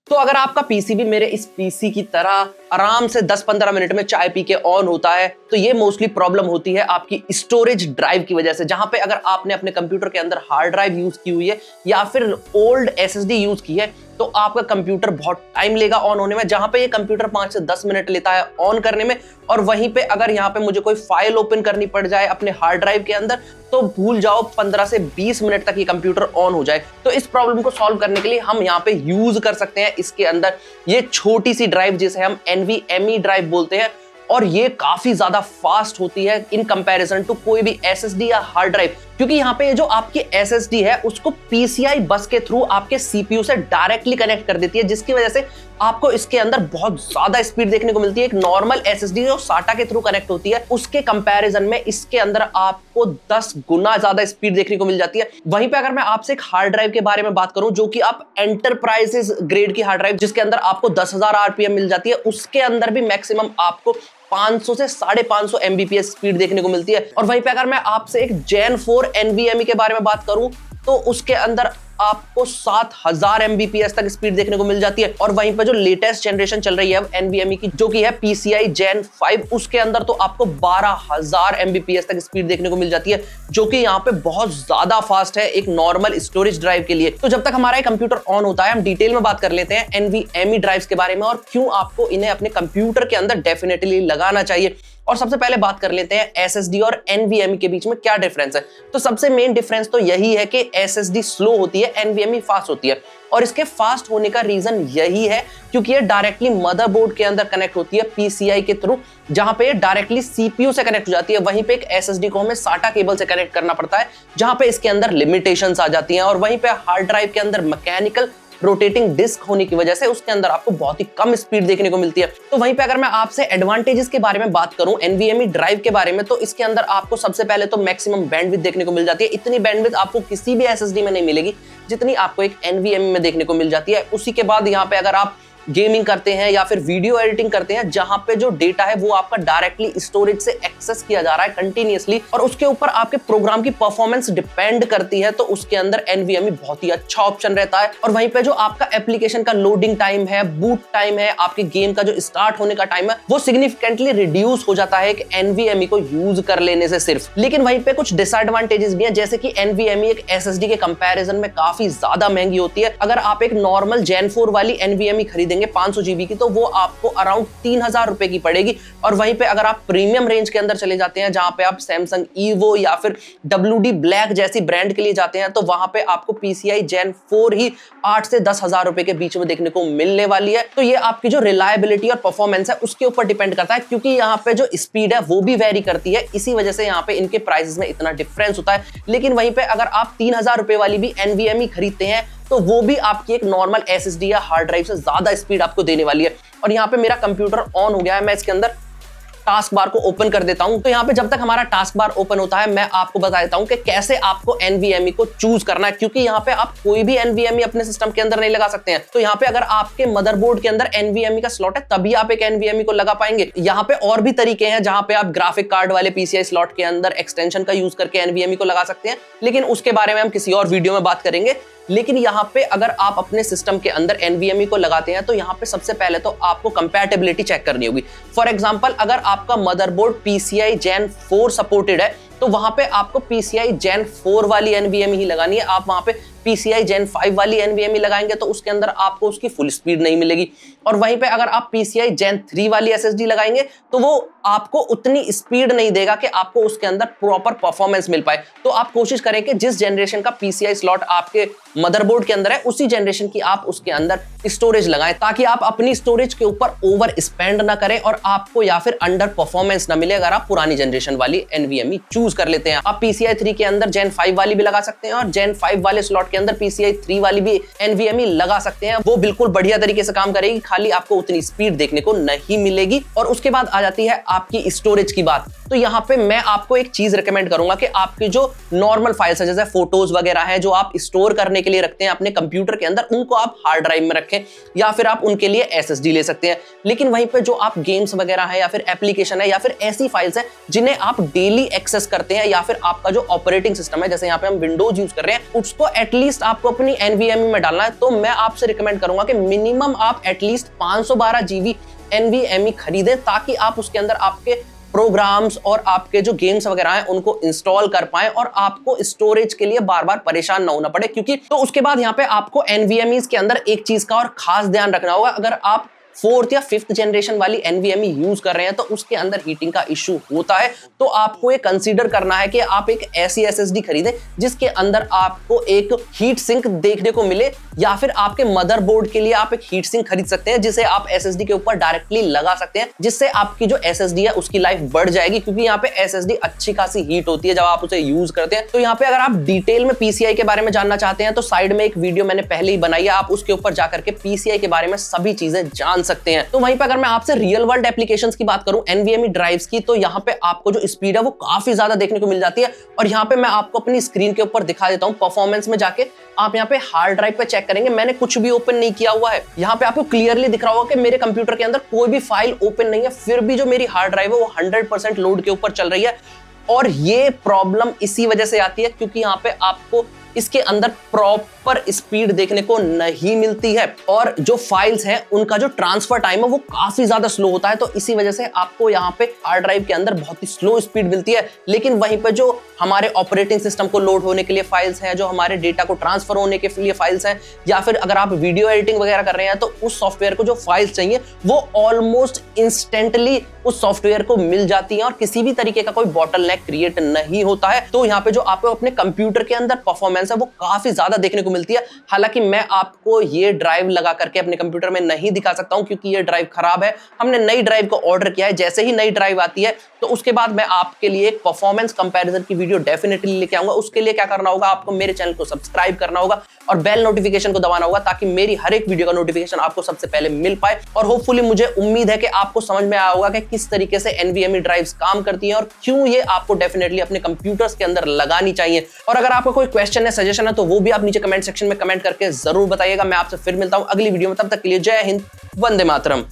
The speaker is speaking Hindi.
तो अगर आपका पीसी भी मेरे इस पीसी की तरह आराम से 10-15 मिनट में चाय पी के ऑन होता है, तो ये मोस्टली प्रॉब्लम होती है आपकी स्टोरेज ड्राइव की वजह से। जहां पे अगर आपने अपने कंप्यूटर के अंदर हार्ड ड्राइव यूज की हुई है या फिर ओल्ड एसएसडी यूज की है, तो आपका कंप्यूटर बहुत टाइम लेगा ऑन होने में। जहां पे ये कंप्यूटर 5 से 10 मिनट लेता है ऑन करने में, और वहीं पे अगर यहाँ पे मुझे कोई फाइल ओपन करनी पड़ जाए अपने हार्ड ड्राइव के अंदर, तो भूल जाओ 15 से 20 मिनट तक ये कंप्यूटर ऑन हो जाए। तो इस प्रॉब्लम को सॉल्व करने के लिए हम यहाँ पे यूज कर सकते हैं इसके अंदर ये छोटी सी ड्राइव जिसे हम NVMe ड्राइव बोलते हैं, और ये काफी ज्यादा फास्ट होती है इन कंपैरिजन टू कोई भी एसएसडी या हार्ड ड्राइव, क्योंकि यहाँ पे जो आपकी एसएसडी है उसको PCI बस के थ्रू आपके CPU से डायरेक्टली कनेक्ट कर देती है, जिसकी वजह से आपको इसके अंदर बहुत ज्यादा स्पीड देखने को मिलती है। एक नॉर्मल एसएसडी जो SATA के थ्रू कनेक्ट होती है उसके कंपैरिजन में इसके अंदर आपको 10 गुना ज्यादा स्पीड देखने को मिल जाती है। वहीं पे अगर मैं आपसे एक हार्ड ड्राइव के बारे में बात करूं, जो कि आप एंटरप्राइजेस ग्रेड की हार्ड ड्राइव जिसके अंदर आपको 10,000 RPM मिल जाती है, उसके अंदर भी मैक्सिमम आपको 500 से 550 Mbps स्पीड देखने को मिलती है। और वहीं पे अगर मैं आपसे एक Gen 4 NVMe के बारे में बात करूं, तो उसके अंदर आपको 7000 Mbps तक स्पीड देखने को मिल जाती है। और वहीं पर जो लेटेस्ट जनरेशन चल रही है NVMe की, जो कि है PCI Gen 5, उसके अंदर तो आपको 12000 Mbps तक स्पीड देखने को मिल जाती है, जो कि यहाँ पे बहुत ज्यादा फास्ट है एक नॉर्मल स्टोरेज ड्राइव के लिए। तो जब तक हमारा कंप्यूटर ऑन होता है, हम डिटेल में बात कर लेते हैं NVMe ड्राइव्स के बारे में और क्यों आपको इन्हें अपने कंप्यूटर के अंदर डेफिनेटली लगाना चाहिए। और सबसे पहले बात कर लेते हैं एसएसडी और NVMe के बीच में क्या डिफरेंस है। तो सबसे मेन डिफरेंस तो यही है कि एसएसडी स्लो होती है, NVMe फास्ट होती है। और इसके फास्ट होने का रीजन यही है क्योंकि ये डायरेक्टली मदरबोर्ड के अंदर कनेक्ट होती है PCI के थ्रू, जहां पे डायरेक्टली CPU से कनेक्ट हो जाती है। वहीं पे एक एसएसडी को हमें SATA केबल से कनेक्ट करना पड़ता है, जहां पे इसके अंदर लिमिटेशंस आ जाती हैं। और वहीं पे हार्ड ड्राइव के अंदर मैकेनिकल रोटेटिंग डिस्क होने की वजह से उसके अंदर आपको बहुत ही कम स्पीड देखने को मिलती है। तो वहीं पे अगर मैं आपसे एडवांटेजेस के बारे में बात करूं NVMe ड्राइव के बारे में, तो इसके अंदर आपको सबसे पहले तो मैक्सिमम बैंडविड्थ देखने को मिल जाती है। इतनी बैंडविड्थ आपको किसी भी एसएसडी में नहीं मिलेगी जितनी आपको एक NVMe में देखने को मिल जाती है। उसी के बाद यहाँ पे अगर आप गेमिंग करते हैं या फिर वीडियो एडिटिंग करते हैं, जहां पे जो डेटा है वो आपका डायरेक्टली स्टोरेज से एक्सेस किया जा रहा है कंटिन्यूअसली, और उसके ऊपर आपके प्रोग्राम की परफॉर्मेंस डिपेंड करती है, तो उसके अंदर NVMe बहुत ही अच्छा ऑप्शन रहता है। और वहीं पे जो आपका एप्लीकेशन का लोडिंग टाइम है, बूट टाइम है, आपके गेम का जो स्टार्ट होने का टाइम है, वो सिग्निफिकेंटली रिड्यूस हो जाता है एक NVMe को यूज कर लेने से सिर्फ। लेकिन वहीं पे कुछ डिसएडवांटेजेस भी हैं, जैसे कि NVMe एक SSD के कंपैरिजन में काफी ज्यादा महंगी होती है। अगर आप एक नॉर्मल Gen 4 वाली NVMe खरीदेंगे 500 GB की, तो वो आपको अराउंड 3000 रुपए की पड़ेगी। और वहीं पे अगर आप प्रीमियम रेंज के अंदर चले जाते हैं, जहां पे आप Samsung Evo या फिर WD Black जैसी ब्रांड के लिए जाते हैं, तो वहां पे आपको PCI Gen 4 ही 8 से 10,000 रुपए के बीच में देखने को मिलने वाली है। तो ये आपकी जो रिलायबिलिटी और परफॉर्मेंस है उसके ऊपर डिपेंड करता है, क्योंकि यहाँ पे जो स्पीड है वो भी वेरी करती है। इसी वजह से यहाँ पे इनके प्राइसेस में इतना डिफरेंस होता है। लेकिन वहीं पे अगर आप 3000 रुपए वाली भी NVMe खरीदते हैं, तो वो भी आपकी एक नॉर्मल एसएसडी या हार्ड ड्राइव से ज्यादा स्पीड आपको देने वाली है। और यहाँ पे मेरा कंप्यूटर ऑन हो गया है, मैं इसके अंदर टास्क बार को ओपन कर देता हूं। तो यहाँ पे जब तक हमारा टास्क बार ओपन होता है, मैं आपको बता देता हूं कि कैसे आपको NVMe को चूज करना है, क्योंकि यहाँ पे आप कोई भी NVMe अपने सिस्टम के अंदर नहीं लगा सकते हैं। तो यहाँ पे अगर आपके मदरबोर्ड के अंदर NVMe का स्लॉट है, तभी आप एक NVMe को लगा पाएंगे। यहाँ पे और भी तरीके हैं जहां पे आप ग्राफिक कार्ड वाले PCI स्लॉट के अंदर एक्सटेंशन का यूज करके NVMe को लगा सकते हैं, लेकिन उसके बारे में हम किसी और वीडियो में बात करेंगे। लेकिन यहाँ पे अगर आप अपने सिस्टम के अंदर NVMe को लगाते हैं, तो यहाँ पे सबसे पहले तो आपको कंपैटिबिलिटी चेक करनी होगी। फॉर एग्जांपल, अगर आपका मदरबोर्ड PCI Gen 4 सपोर्टेड है, तो वहां पे आपको PCI Gen 4 वाली NVMe ही लगानी है। आप वहां पे PCI Gen 5 वाली NVMe लगाएंगे तो उसके अंदर आपको उसकी फुल स्पीड नहीं मिलेगी। और वहीं पे अगर आप PCI Gen 3 वाली SSD लगाएंगे, तो वो आपको उतनी स्पीड नहीं देगा कि आपको उसके अंदर प्रॉपर परफॉर्मेंस मिल पाए। तो आप कोशिश करें कि जिस जनरेशन का PCI स्लॉट आपके मदरबोर्ड के अंदर है, उसी जनरेशन की आप उसके अंदर स्टोरेज लगाएं, ताकि आप अपनी स्टोरेज के ऊपर ओवर स्पेंड ना करें और आपको या फिर अंडर परफॉर्मेंस ना मिले अगर आप पुरानी जनरेशन वाली NVMe चूज कर लेते हैं। आप PCI 3 के अंदर Gen 5 वाली भी लगा सकते हैं और Gen 5 वाले स्लॉट के अंदर PCI 3 वाली भी NVMe लगा सकते हैं। वो बिल्कुल बढ़िया तरीके से काम करेगी, खाली आपको उतनी स्पीड देखने को नहीं मिलेगी। और उसके बाद आ जाती है आपकी स्टोरेज की बात, तो यहाँ पे मैं आपको एक चीज रिकमेंड करूंगा कि आपकी जो नॉर्मल फाइल्स है, जैसे फोटोज वगैरह है जो आप स्टोर करने के लिए रखते हैं अपने कंप्यूटर के अंदर, उनको आप हार्ड ड्राइव में रखें या फिर आप उनके लिए एसएसडी ले सकते हैं। लेकिन वहीं पे जो आप गेम्स वगैरह है या फिर एप्लीकेशन है या फिर ऐसी फाइल्स है जिन्हें आप डेली एक्सेस करते हैं, या फिर आपका जो ऑपरेटिंग सिस्टम है, जैसे यहाँ पे हम विंडोज यूज कर रहे हैं, उसको एटलीस्ट आपको अपनी एनवीएमई में डालना है, तो मैं आपसे रिकमेंड करूंगा कि मिनिमम आप एटलीस्ट 512 जीबी एनवीएमई खरीदें, ताकि आप उसके अंदर आपके प्रोग्राम्स और आपके जो गेम्स वगैरह हैं उनको इंस्टॉल कर पाएं और आपको स्टोरेज के लिए बार बार परेशान ना होना पड़े। क्योंकि तो उसके बाद यहाँ पे आपको एनवीएमईज के अंदर एक चीज का और खास ध्यान रखना होगा, अगर आप 4th या 5th जनरेशन वाली एनवीएमई यूज कर रहे हैं तो उसके अंदर हीटिंग का इश्यू होता है, तो आपको ये कंसीडर करना है कि आप एक ऐसी एसएसडी खरीदें जिसके अंदर आपको एक हीट सिंक देखने को मिले, या फिर आपके मदरबोर्ड के लिए आप एक हीट सिंक खरीद सकते हैं जिसे आप एसएसडी के ऊपर डायरेक्टली लगा सकते हैं, जिससे आपकी जो एसएसडी है उसकी लाइफ बढ़ जाएगी। क्योंकि यहाँ पे एसएसडी अच्छी खासी हीट होती है जब आप उसे यूज करते हैं। तो यहाँ पे अगर आप डिटेल में पीसीआई के बारे में जानना चाहते हैं तो साइड में एक वीडियो मैंने पहले ही बनाई है, आप उसके ऊपर जाकर के पीसीआई के बारे में सभी चीजें जान सकते हैं। तो वहीं पे अगर मैं आपसे रियल वर्ल्ड एप्लीकेशंस की बात करूं एनवीएमई ड्राइव्स की, तो यहाँ पे आपको जो स्पीड है वो काफी ज्यादा देखने को मिल जाती है। और यहाँ पे मैं आपको अपनी स्क्रीन के ऊपर दिखा देता हूं, परफॉर्मेंस में जाके आप यहाँ पे हार्ड ड्राइव पे चेक करेंगे, मैंने कुछ भी ओपन नहीं किया हुआ है। यहाँ पे आपको क्लियरली दिख रहा होगा कि मेरे कंप्यूटर के अंदर कोई भी फाइल ओपन नहीं है, फिर भी जो मेरी हार्ड ड्राइव है वो 100% लोड के ऊपर चल रही है। और ये प्रॉब्लम इसी वजह से आती है क्योंकि यहाँ पे आपको इसके अंदर प्रॉपर स्पीड देखने को नहीं मिलती है, और जो फाइल्स हैं उनका जो ट्रांसफर टाइम है वो काफी ज्यादा स्लो होता है। तो इसी वजह से आपको यहाँ पे हार्ड ड्राइव के अंदर बहुत ही स्लो स्पीड मिलती है। लेकिन वहीं पे जो हमारे ऑपरेटिंग सिस्टम को लोड होने के लिए फाइल्स हैं, जो हमारे डेटा को ट्रांसफर होने के लिए फाइल्स हैं, या फिर अगर आप वीडियो एडिटिंग वगैरह कर रहे हैं तो उस सॉफ्टवेयर को जो फाइल्स चाहिए वो ऑलमोस्ट इंस्टेंटली उस सॉफ्टवेयर को मिल जाती है और किसी भी तरीके का कोई बॉटलनेक क्रिएट नहीं होता है। तो यहाँ पे जो आपको अपने कंप्यूटर के अंदर परफॉर्मेंस है वो काफी ज्यादा देखने को मिलती है। हालांकि मैं आपको ये ड्राइव लगा करके अपने कंप्यूटर में नहीं दिखा सकता हूं क्योंकि ये ड्राइव खराब है। हमने नई ड्राइव को ऑर्डर किया है, जैसे ही नई ड्राइव आती है तो उसके बाद मैं आपके लिए एक परफॉर्मेंस कंपैरिजन की वीडियो डेफिनेटली लेके आऊंगा। उसके लिए क्या करना होगा, आपको मेरे चैनल को सब्सक्राइब करना होगा और बेल नोटिफिकेशन को दबाना होगा ताकि मेरी हर एक वीडियो का नोटिफिकेशन आपको सबसे पहले मिल पाए। और होपफुली मुझे उम्मीद है कि आपको समझ में आया होगा कि किस तरीके से एनवीएमई ड्राइव्स काम करती हैं और क्यों ये आपको डेफिनेटली अपने कंप्यूटर्स के अंदर लगानी चाहिए। और अगर आपको कोई क्वेश्चन है, सजेशन है, तो वो भी आप नीचे कमेंट सेक्शन में कमेंट करके जरूर बताइएगा। मैं आपसे फिर मिलता हूं अगली वीडियो में, तब तक के लिए जय हिंद, वंदे मातरम।